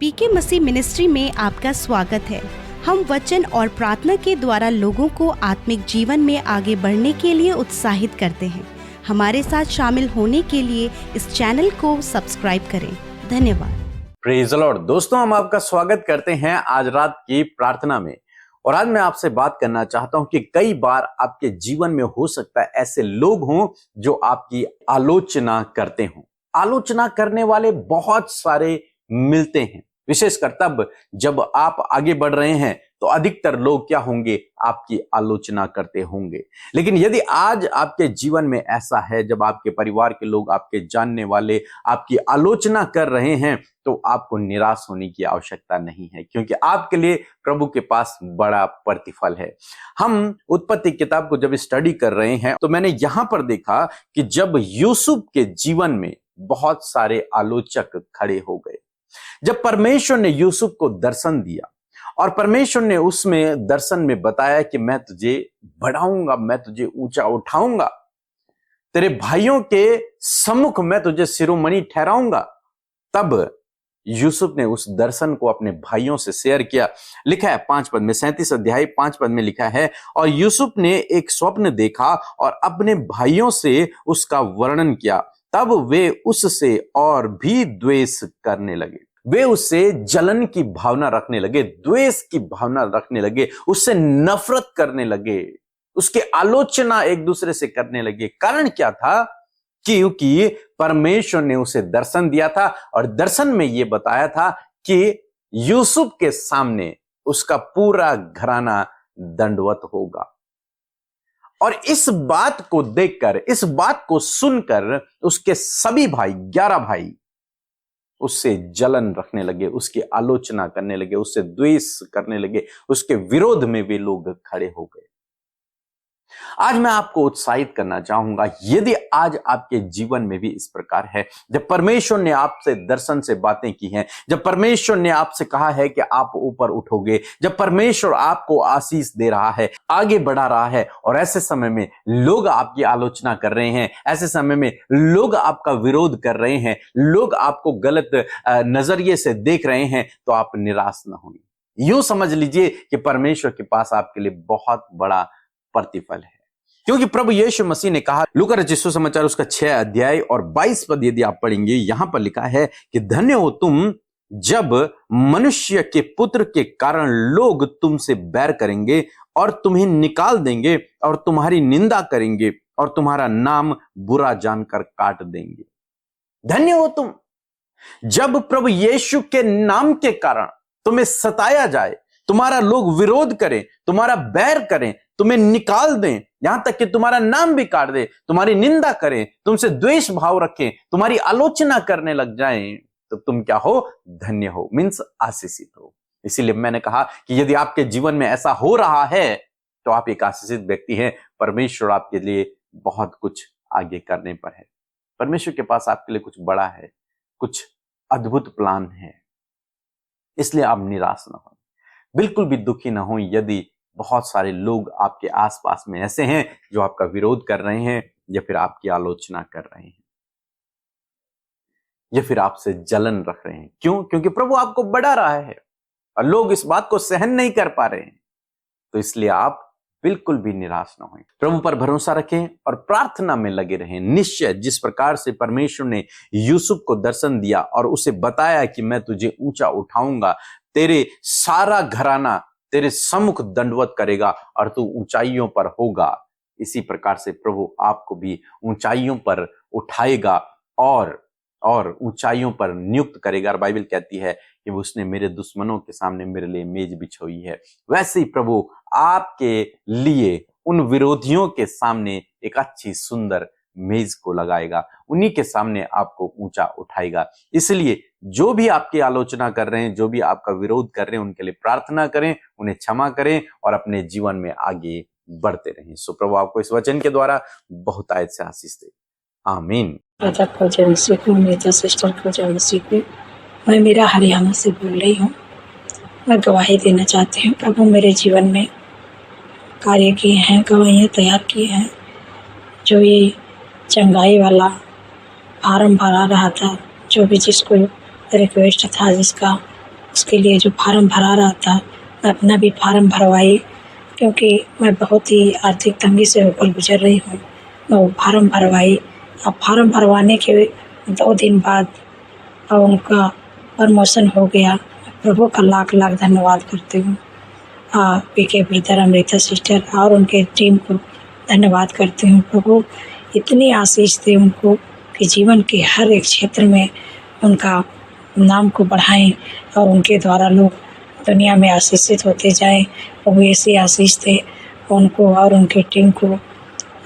पीके मसीह ministry में आपका स्वागत है। हम वचन और प्रार्थना के द्वारा लोगों को आत्मिक जीवन में आगे बढ़ने के लिए उत्साहित करते हैं। हमारे साथ शामिल होने के लिए इस चैनल को सब्सक्राइब करें। धन्यवाद। Praise the Lord. दोस्तों, हम आपका स्वागत करते हैं आज रात की प्रार्थना में। और आज मैं आपसे बात करना चाहता हूं कि कई बार आपके जीवन में हो सकता है ऐसे लोग हों जो आपकी आलोचना करते हों। आलोचना करने वाले बहुत सारे मिलते हैं, विशेषकर तब जब आप आगे बढ़ रहे हैं तो अधिकतर लोग क्या होंगे, आपकी आलोचना करते होंगे। लेकिन यदि आज आपके जीवन में ऐसा है, जब आपके परिवार के लोग, आपके जानने वाले आपकी आलोचना कर रहे हैं, तो आपको निराश होने की आवश्यकता नहीं है, क्योंकि आपके लिए प्रभु के पास बड़ा प्रतिफल है। हम उत्पत्ति किताब को जब स्टडी कर रहे हैं तो मैंने यहां पर देखा कि जब यूसुफ के जीवन में बहुत सारे आलोचक खड़े हो गए, जब परमेश्वर ने यूसुफ को दर्शन दिया और परमेश्वर ने उसमें दर्शन में बताया कि मैं तुझे बढ़ाऊंगा, मैं तुझे ऊंचा उठाऊंगा, तेरे भाइयों के सम्मुख मैं तुझे शिरोमणि ठहराऊंगा, तब यूसुफ ने उस दर्शन को अपने भाइयों से शेयर किया। लिखा है 5 पद में, 37 अध्याय 5 पद में लिखा है, और यूसुफ ने एक स्वप्न देखा और अपने भाइयों से उसका वर्णन किया। तब वे उससे और भी द्वेष करने लगे, वे उससे जलन की भावना रखने लगे, द्वेष की भावना रखने लगे, उससे नफरत करने लगे, उसके आलोचना एक दूसरे से करने लगे। कारण क्या था? क्योंकि परमेश्वर ने उसे दर्शन दिया था और दर्शन में यह बताया था कि यूसुफ के सामने उसका पूरा घराना दंडवत होगा। और इस बात को देखकर, इस बात को सुनकर उसके सभी भाई, 11 भाई उससे जलन रखने लगे, उसकी आलोचना करने लगे, उससे द्वेष करने लगे, उसके विरोध में वे लोग खड़े हो गए। आज मैं आपको उत्साहित करना चाहूंगा, यदि आज आपके जीवन में भी इस प्रकार है, जब परमेश्वर ने आपसे दर्शन से बातें की हैं, जब परमेश्वर ने आपसे कहा है कि आप ऊपर उठोगे, जब परमेश्वर आपको आशीष दे रहा है, आगे बढ़ा रहा है, और ऐसे समय में लोग आपकी आलोचना कर रहे हैं, ऐसे समय में लोग आपका विरोध कर रहे हैं, लोग आपको गलत नजरिए से देख रहे हैं, तो आप निराश न हों। यूं समझ लीजिए कि परमेश्वर के पास आपके लिए बहुत बड़ा प्रतिफल है, क्योंकि प्रभु यीशु मसीह ने कहा, लूका रचित सुसमाचार उसका 6 अध्याय और 22 पद यदि आप पढ़ेंगे, यहां पर लिखा है कि धन्य हो तुम जब मनुष्य के पुत्र के कारण लोग तुमसे बैर करेंगे और तुम्हें निकाल देंगे और तुम्हारी निंदा करेंगे और तुम्हारा नाम बुरा जानकर काट देंगे। धन्य हो तुम जब प्रभु यीशु के नाम के कारण तुम्हें सताया जाए, तुम्हारा लोग विरोध करें, तुम्हारा बैर करें, तुम्हें निकाल दें, यहां तक कि तुम्हारा नाम भी काट दे, तुम्हारी निंदा करें, तुमसे द्वेष भाव रखें, तुम्हारी आलोचना करने लग जाएं, तो तुम क्या हो? धन्य हो, मीन्स आशीषित हो। इसीलिए मैंने कहा कि यदि आपके जीवन में ऐसा हो रहा है तो आप एक आशीषित व्यक्ति हैं। परमेश्वर आपके लिए बहुत कुछ आगे करने पर है। परमेश्वर के पास आपके लिए कुछ बड़ा है, कुछ अद्भुत प्लान है। इसलिए आप निराश ना हो, बिल्कुल भी दुखी ना हो यदि बहुत सारे लोग आपके आसपास में ऐसे हैं जो आपका विरोध कर रहे हैं, या फिर आपकी आलोचना कर रहे हैं, या फिर आपसे जलन रख रहे हैं। क्यों? क्योंकि प्रभु आपको बढ़ा रहा है और लोग इस बात को सहन नहीं कर पा रहे हैं। तो इसलिए आप बिल्कुल भी निराश ना हों, प्रभु पर भरोसा रखें और प्रार्थना में लगे रहें। निश्चय जिस प्रकार से परमेश्वर ने यूसुफ को दर्शन दिया और उसे बताया कि मैं तुझे ऊंचा उठाऊंगा, तेरे सारा घराना तेरे सम्मुख दंडवत करेगा और तू ऊंचाइयों पर होगा, इसी प्रकार से प्रभु आपको भी ऊंचाइयों पर उठाएगा और ऊंचाइयों पर नियुक्त करेगा। और बाइबल कहती है कि उसने मेरे दुश्मनों के सामने मेरे लिए मेज बिछाई है। वैसे ही प्रभु आपके लिए उन विरोधियों के सामने एक अच्छी सुंदर मेज को लगाएगा, उन्हीं के सामने आपको ऊंचा उठाएगा। इसलिए जो भी आपकी आलोचना कर रहे हैं, जो भी आपका विरोध कर रहे हैं, उनके लिए प्रार्थना करें, उन्हें क्षमा करें और अपने जीवन में आगे बढ़ते रहें। सो प्रभु आपको इस वचन के द्वारा बहुत आयत से आशीष दे। आमीन। मैं मेरा हरियाणा से बोल रही हूँ। मैं गवाही देना चाहती हूँ। प्रभु मेरे जीवन में कार्य किए हैं, गवाहियाँ तैयार की हैं। जो ये चंगाई वाला फार्म भरा रहा था, जो भी जिसको रिक्वेस्ट था, जिसका उसके लिए जो फार्म भरा रहा था, मैं अपना भी फार्म भरवाई, क्योंकि मैं बहुत ही आर्थिक तंगी से होकर गुजर रही हूँ। मैं वो फार्म भरवाई। अब फार्म भरवाने के 2 दिन बाद और उनका प्रमोशन हो गया। प्रभु का लाख लाख धन्यवाद करती हूँ। पीके ब्रदर, अमृता सिस्टर और उनके टीम को धन्यवाद करती हूँ। प्रभु इतनी आशीष दे उनको कि जीवन के हर एक क्षेत्र में उनका नाम को बढ़ाएं और उनके द्वारा लोग दुनिया में आशीषित होते जाएं। प्रभु ऐसी आशीष दे उनको और उनके टीम को।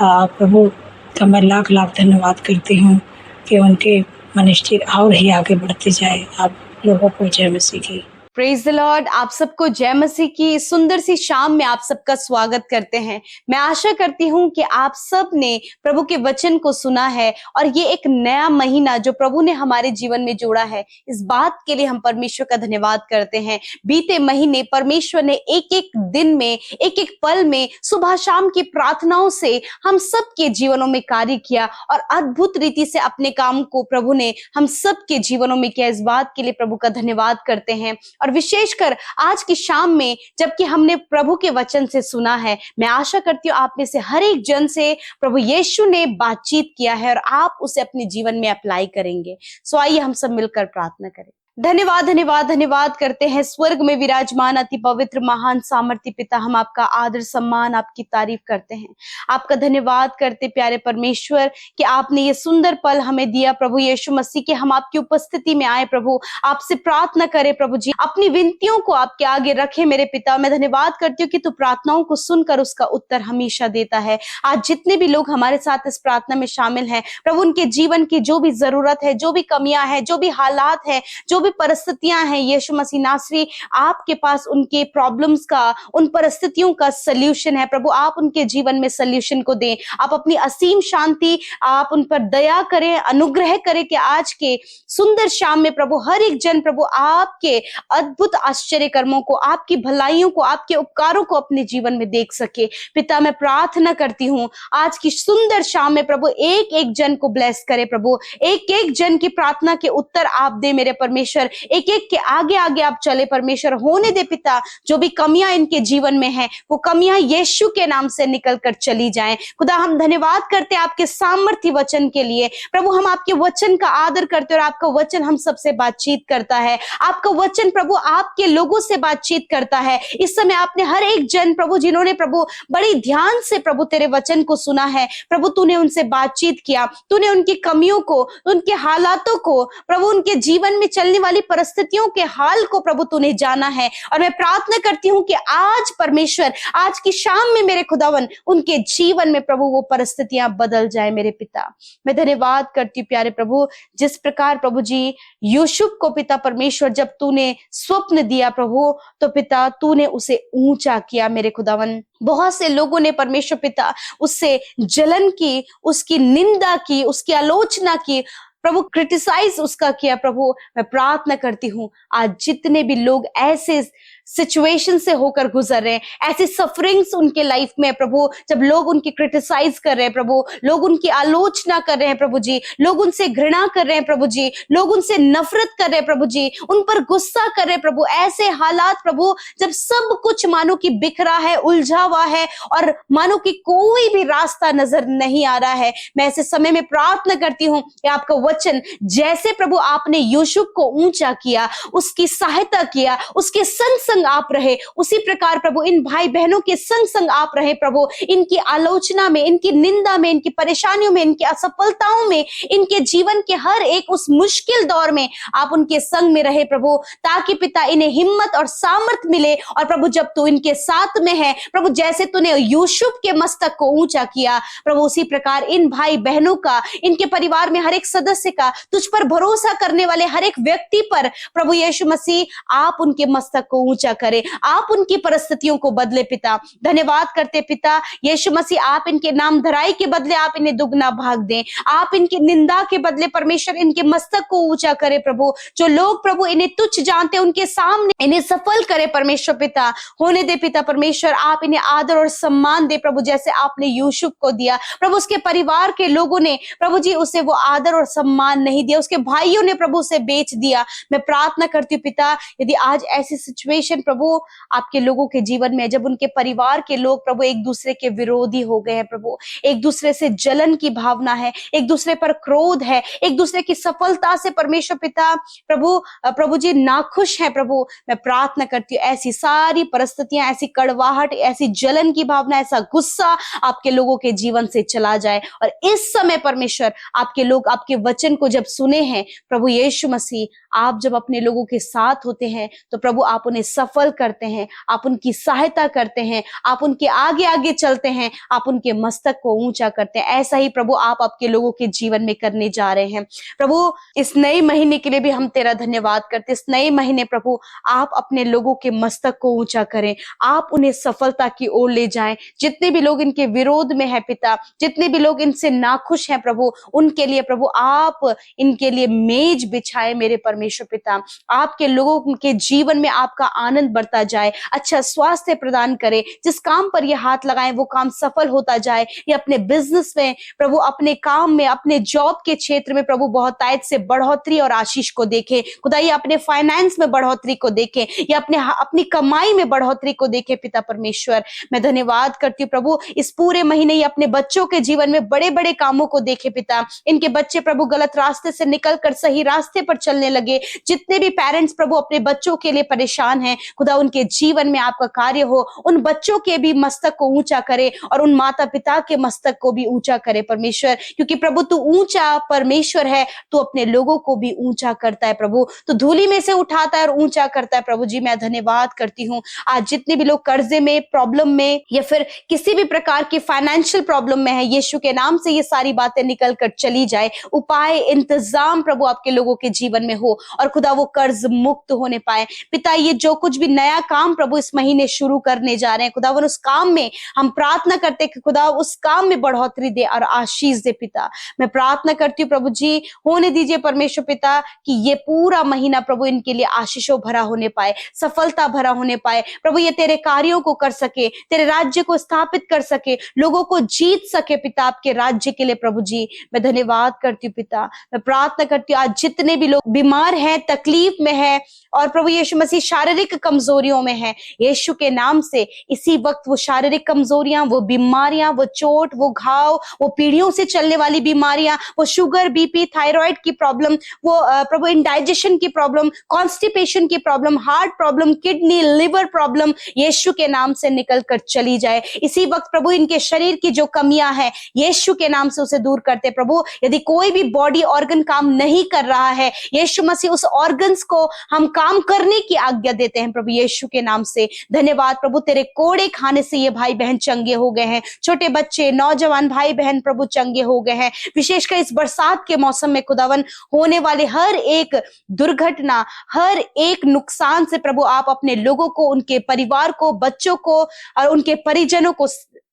प्रभु का मैं लाख लाख धन्यवाद करती हूँ कि उनके मिनिस्ट्री और ही आगे बढ़ते जाए। आप लोगों को जय मसीह की। Praise the Lord. आप सबको जय मसीह की सुंदर सी शाम में आप सबका स्वागत करते हैं। मैं आशा करती हूं कि आप सब ने प्रभु के वचन को सुना है और ये एक नया महीना जो प्रभु ने हमारे जीवन में जोड़ा है, इस बात के लिए हम परमेश्वर का धन्यवाद करते हैं। बीते महीने परमेश्वर ने एक एक दिन में, एक एक पल में, सुबह शाम की प्रार्थनाओं से हम सबके जीवनों में कार्य किया और अद्भुत रीति से अपने काम को प्रभु ने हम सबके जीवनों में किया। इस बात के लिए प्रभु का धन्यवाद करते हैं। और विशेषकर आज की शाम में जबकि हमने प्रभु के वचन से सुना है, मैं आशा करती हूँ आप में से हर एक जन से प्रभु यीशु ने बातचीत किया है और आप उसे अपने जीवन में अप्लाई करेंगे। सो आइए हम सब मिलकर प्रार्थना करें। धन्यवाद धन्यवाद धन्यवाद करते हैं स्वर्ग में विराजमान अति पवित्र महान सामर्थ्य पिता, हम आपका आदर सम्मान, आपकी तारीफ करते हैं। आपका धन्यवाद करते प्यारे परमेश्वर कि आपने ये सुंदर पल हमें दिया प्रभु यीशु मसीह के, हम आपकी उपस्थिति में आए प्रभु, आपसे प्रार्थना करें प्रभु जी, अपनी विनतियों को आपके आगे रखे मेरे पिता। मैं धन्यवाद करती हूँ कि तू प्रार्थनाओं को सुनकर उसका उत्तर हमेशा देता है। आज जितने भी लोग हमारे साथ इस प्रार्थना में शामिल हैं प्रभु, उनके जीवन की जो भी जरूरत है, जो भी कमियां हैं, जो भी हालात है, जो भी परिस्थितियां हैं, यीशु मसीह नासरी आपके पास उनके प्रॉब्लम्स का, उन परिस्थितियों का सल्यूशन है प्रभु। आप उनके जीवन में सल्यूशन को दें। आप अपनी असीम शांति आप उन पर दया करें, अनुग्रह करें कि आज के सुंदर शाम में प्रभु हर एक जन प्रभु आपके अद्भुत आश्चर्य कर्मों को, आपकी भलाइयों को, आपके उपकारों को अपने जीवन में देख सके। पिता मैं प्रार्थना करती हूँ आज की सुंदर शाम में प्रभु एक एक जन को ब्लेस करे प्रभु, एक एक जन की प्रार्थना के उत्तर आप दे मेरे परमेश्वर, एक एक के आगे आगे आप चले परमेश्वर। होने दे पिता जो भी कमियां इनके जीवन में हैं, वो कमियां यीशु के नाम से निकल कर चली जाएं। खुदा हम धन्यवाद करते हैं आपके सामर्थ्य वचन के लिए प्रभु। हम आपके वचन का आदर करते हैं और आपका वचन हम सबसे बातचीत करता है। आपका वचन प्रभु आपके लोगों से बातचीत करता है। इस समय आपने हर एक जन प्रभु जिन्होंने प्रभु बड़ी ध्यान से प्रभु तेरे वचन को सुना है प्रभु, तूने उनसे बातचीत किया, तूने उनकी कमियों को, उनके हालातों को प्रभु, उनके जीवन में चलने वाली परिस्थितियों के हाल को प्रभु तूने जाना है। और मैं प्रार्थना करती हूँ कि आज परमेश्वर आज की शाम में मेरे खुदावन उनके जीवन में प्रभु वो परिस्थितियां बदल जाए मेरे पिता। मैं धन्यवाद करती हूँ प्यारे प्रभु, जिस प्रकार प्रभु जी यूसुफ को पिता परमेश्वर जब तूने स्वप्न दिया प्रभु, तो पिता तूने उसे ऊंचा किया मेरे खुदावन। बहुत से लोगों ने परमेश्वर पिता उससे जलन की, उसकी निंदा की, उसकी आलोचना की प्रभु, क्रिटिसाइज उसका किया प्रभु। मैं प्रार्थना करती हूँ आज जितने भी लोग ऐसे सिचुएशन से होकर गुजर रहे हैं, ऐसी सफरिंग्स उनके लाइफ में प्रभु, जब लोग उनकी क्रिटिसाइज कर रहे हैं प्रभु, लोग उनकी आलोचना कर रहे हैं प्रभु जी, लोग उनसे घृणा कर रहे हैं प्रभु जी, लोग उनसे नफरत कर रहे हैं प्रभु जी, उन पर गुस्सा कर रहे हैं प्रभु, ऐसे हालात प्रभु जब सब कुछ मानो कि बिखरा है, उलझा हुआ है और मानो कि कोई भी रास्ता नजर नहीं आ रहा है, मैं ऐसे समय में प्रार्थना करती हूँ कि आपका वचन जैसे प्रभु आपने यूसुफ को ऊंचा किया, उसकी सहायता किया, उसके संग संग आप रहे, उसी प्रकार प्रभु इन भाई बहनों के संग संग आप रहे प्रभु। इनकी आलोचना में, इनकी निंदा में, इनकी परेशानियों में, इनकी असफलताओं में, इनके जीवन के हर एक उस मुश्किल दौर में आप उनके संग में रहे प्रभु, ताकि पिता इन्हें हिम्मत और सामर्थ मिले। और प्रभु जब तू इनके साथ में है प्रभु, जैसे तूने यूसुफ के मस्तक को ऊंचा किया प्रभु, उसी प्रकार इन भाई बहनों का, इनके परिवार में हर एक सदस्य का, तुझ पर भरोसा करने वाले हर एक व्यक्ति पर प्रभु यीशु मसीह आप उनके मस्तक को ऊंचा ऊंचा करें, आप उनकी परिस्थितियों को बदले पिता। धन्यवाद करते पिता यीशु मसीह, आप इनके नाम धराई के बदले आप इन्हें दुगना भाग दें, आप इनकी निंदा के बदले परमेश्वर इनके मस्तक को ऊंचा करे प्रभु। जो लोग प्रभु इन्हें तुच्छ जानते उनके सामने इन्हें सफल करे परमेश्वर पिता। होने दे पिता परमेश्वर, आप इन्हें आदर और सम्मान दे प्रभु, जैसे आपने यूसुफ को दिया प्रभु। उसके परिवार के लोगों ने प्रभु जी उसे वो आदर और सम्मान नहीं दिया, उसके भाइयों ने प्रभु उसे बेच दिया। मैं प्रार्थना करती हूँ पिता, यदि आज ऐसी सिचुएशन प्रभु आपके लोगों के जीवन में, जब उनके परिवार के लोग प्रभु एक दूसरे के विरोधी हो गए हैं प्रभु, एक दूसरे से जलन की भावना है, एक दूसरे पर क्रोध है, एक दूसरे की सफलता से परमेश्वर पिता प्रभु जी नाखुश है प्रभु, मैं प्रार्थना करती हूँ ऐसी सारी परिस्थितियां, ऐसी कड़वाहट, ऐसी जलन की भावना, ऐसा गुस्सा आपके लोगों के जीवन से चला जाए। और इस समय परमेश्वर आपके लोग आपके वचन को जब सुने हैं प्रभु यीशु मसीह, आप जब अपने लोगों के साथ होते हैं तो प्रभु आप उन्हें सफल करते हैं, आप उनकी सहायता करते हैं, आप उनके आगे आगे चलते हैं, आप उनके मस्तक को ऊंचा करते हैं। ऐसा ही प्रभु आप आपके लोगों के जीवन में करने जा रहे हैं प्रभु। इस नए महीने के लिए भी हम तेरा धन्यवाद करते हैं। इस नए महीने प्रभु आप अपने लोगों के मस्तक को ऊंचा करें, आप उन्हें सफलता की ओर ले जाएं। जितने भी लोग इनके विरोध में है पिता, जितने भी लोग इनसे नाखुश हैं प्रभु, उनके लिए प्रभु आप इनके लिए मेज बिछाए मेरे परमेश्वर पिता। आपके लोगों के जीवन में आपका आनंद बढ़ता जाए, अच्छा स्वास्थ्य प्रदान करे, जिस काम पर ये हाथ लगाएं वो काम सफल होता जाए। ये अपने बिजनेस में प्रभु, अपने काम में, अपने जॉब के क्षेत्र में प्रभु बहुतायत से बढ़ोतरी और आशीष को देखे खुदा। ये अपने फाइनेंस में बढ़ोतरी को देखे, ये अपनी कमाई में बढ़ोतरी को देखे पिता परमेश्वर। मैं धन्यवाद करती हूँ प्रभु, इस पूरे महीने ये अपने बच्चों के जीवन में बड़े बड़े कामों को देखे पिता। इनके बच्चे प्रभु गलत रास्ते से निकलकर सही रास्ते पर चलने लगे। जितने भी पेरेंट्स प्रभु अपने बच्चों के लिए परेशान हैं खुदा, उनके जीवन में आपका कार्य हो, उन बच्चों के भी मस्तक को ऊंचा करे और उन माता पिता के मस्तक को भी ऊंचा करे परमेश्वर। क्योंकि प्रभु तू ऊंचा परमेश्वर है, तू अपने लोगों को भी ऊंचा करता है प्रभु, तो धूली में से उठाता है और ऊंचा करता है प्रभु जी। मैं धन्यवाद करती हूँ आज जितने भी लोग कर्जे में, प्रॉब्लम में या फिर किसी भी प्रकार की फाइनेंशियल प्रॉब्लम में है, यीशु के नाम से ये सारी बातें निकल कर चली जाए। उपाय, इंतजाम प्रभु आपके लोगों के जीवन में हो और खुदा वो कर्ज मुक्त होने पाए पिता। ये जो कुछ भी नया काम प्रभु इस महीने शुरू करने जा रहे हैं खुदा, उस काम में हम प्रार्थना करते कि खुदा उस काम में बढ़ोतरी दे और आशीष दे पिता। मैं प्रार्थना करती हूँ प्रभु जी, होने दीजिए परमेश्वर पिता कि ये पूरा महीना प्रभु इनके लिए आशीषों भरा होने पाए, सफलता भरा होने पाए प्रभु। ये तेरे कार्यों को कर सके, तेरे राज्य को स्थापित कर सके, लोगों को जीत सके पिता आपके राज्य के लिए प्रभु जी। मैं धन्यवाद करती हूँ पिता। मैं प्रार्थना करती हूँ आज जितने भी लोग बीमार हैं, तकलीफ में है और प्रभु यीशु मसीह शारीरिक कमजोरियों में है, यीशु के नाम से इसी वक्त वो शारीरिक कमजोरियां, वो बीमारियां, वो चोट, वो घाव, वो पीढ़ियों से चलने वाली बीमारियां, वो शुगर, बीपी, थायराइड की प्रॉब्लम, वो प्रभु इंडाइजेशन की प्रॉब्लम, कॉन्स्टिपेशन की problem, heart problem, kidney, liver problem, यीशु के नाम से निकल कर चली जाए। इसी वक्त प्रभु इनके शरीर की जो कमियां हैं यीशु के नाम से उसे दूर करते प्रभु। यदि कोई भी बॉडी ऑर्गन काम नहीं कर रहा है, यीशु मसीह उस ऑर्गन्स को हम काम करने की आज्ञा देते हैं प्रभु यीशु के नाम से। धन्यवाद प्रभु, तेरे कोड़े खाने से ये भाई बहन चंगे हो गए हैं, छोटे बच्चे, नौजवान भाई बहन प्रभु चंगे हो गए हैं। विशेषकर इस बरसात के मौसम में खुदावन होने वाले हर एक दुर्घटना, हर एक नुकसान से प्रभु आप अपने लोगों को, उनके परिवार को, बच्चों को और उनके परिजनों को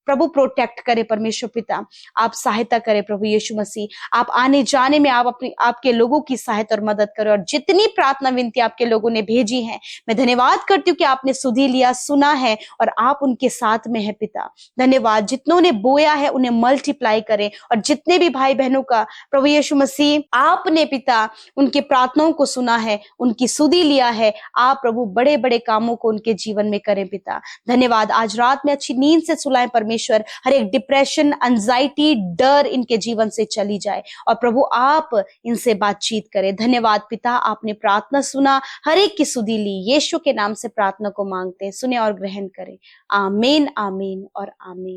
प्रभु प्रोटेक्ट करे परमेश्वर पिता। आप सहायता करें प्रभु यीशु मसीह, आप आने जाने में आप आपके लोगों की सहायता और मदद करें। और जितनी प्रार्थना विनती आपके लोगों ने भेजी है, मैं धन्यवाद करती हूँ कि आपने सुधी लिया, सुना है और आप उनके साथ में है पिता। धन्यवाद, जितनों ने बोया है उन्हें मल्टीप्लाई करें और जितने भी भाई बहनों का प्रभु यीशु मसीह आपने पिता उनके प्रार्थनाओं को सुना है, उनकी सुधी लिया है, आप प्रभु बड़े बड़े कामों को उनके जीवन में करें पिता। धन्यवाद, आज रात में अच्छी नींद से सुलाएं परमेश्वर। हर एक डिप्रेशन, एंजाइटी, डर इनके जीवन से चली जाए और प्रभु आप इनसे बातचीत करें। धन्यवाद पिता, आपने प्रार्थना सुना, हर एक की सुधी ली। यीशु के नाम से प्रार्थना को मांगते हैं, सुने और ग्रहण करें। आमीन, आमीन और आमीन।